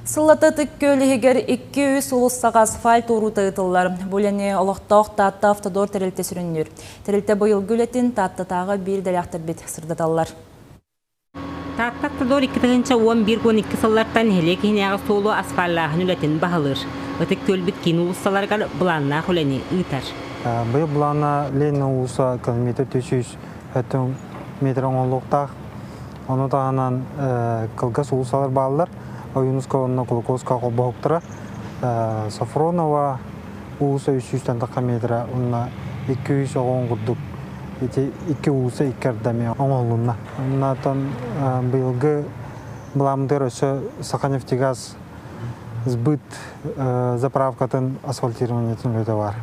Сыллаты түккөлігер 200 улуссаға асфальт уру тыытылар. Бүлені олықтақ татты автодор тәрілті сүріннер. Тәрілті бұйыл гүлетін татты тағы бір дәліқтір бет сырдаталар. Татты автодор 2-11-12 сылларттан хелекіне ағы солу асфаллағын үлетін бағылыр. Өтік көлбіт кейін улуссаларға бұланына құләне ұйтар. Бұл бұланына лейні улуса километр 300 метр оңылықтақ. Оны тағынан қылғас улусалар бағылар. Юнуска онна Кулаковска қолбауқтыра. Сафронова улуса 300 метра, онна 200 оғын құрдық. 2 улуса 2 ардаме оңылынна. Оннатан бұйылғы бұламдыр өсі Саханефтегаз сбыт заправкатын асфальтированиетін өті бар.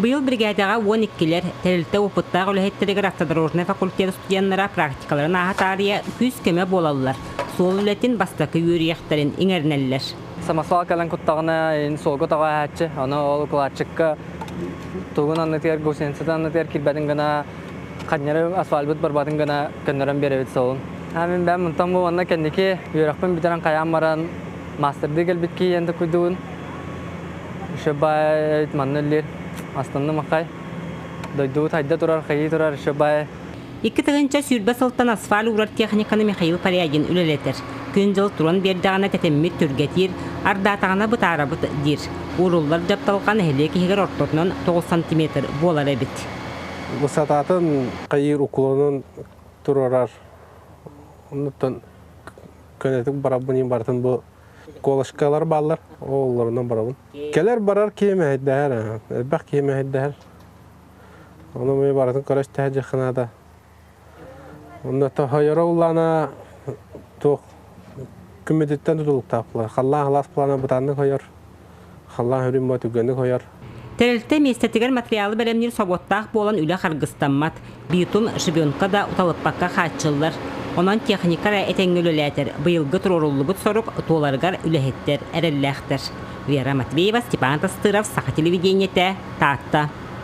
Бұйыл бригадаға 12-лер тәрілті опыттағы үләхеттерігір автодорожный факультет студенттері практикаларын ағатария 100 көмі болалылар. Сол үләтін бастақы үйірияқтарын еңернелілер. Самосвал кәлін құттағына солғы таға әтші, оны ол құлатшыққа тұғын аннытығар көсенсіті аннытығар келбәдің ғана қаднері асфальбыт барбатын ғана көнерін беребет солын. Әмін бән мұнтан бұл онына кәндеке үйірақпен бітерін қаян маран мастерді келбетке енді күдуын. Үші бай маннылер, астанды мақай. Дойдуы тайда тұрар, қайы тұрар, үші бай. 2 тығынша сүрбә сылттан асфал урар техниканы Михаил Парягин үлелетер. Күн жыл туран бердағына тәтеммет түргетер, ардатағына бұтара бұт дир. Уруллар жапталған әлекі хегер ортотынан 9 сантиметр болар әбіт. Бұсататын қайыр ұқылының тұрарар. Оныттан көнетік барабын бартын бұл қолышқалар балар, оларынан барабын. Келер барар кейме әйдәр, әлбәқ кейме әйдәр. Оны мұй баратын көрәш тәжі қынада. Онда тахайыра улана тоқ күмедеттен тұтылық тапылар. Қаллан ғалас плана бұтанны қойар. Қаллан хүрім ба түгенді қойар. Тәрілті местетігер материалы бәлемнер соботтақ болан үлі қарғыстанмат. Битум шыбионқа да ұталықпаққа қатшылар. Онан техникара әтәңгіліләтір. Бұйылғы тұрорулы бұт сорық толарғар үліхеттер әрелләқтір. Вера Матвеева, Степан Тастыров, Саха телевидениеті, Татта.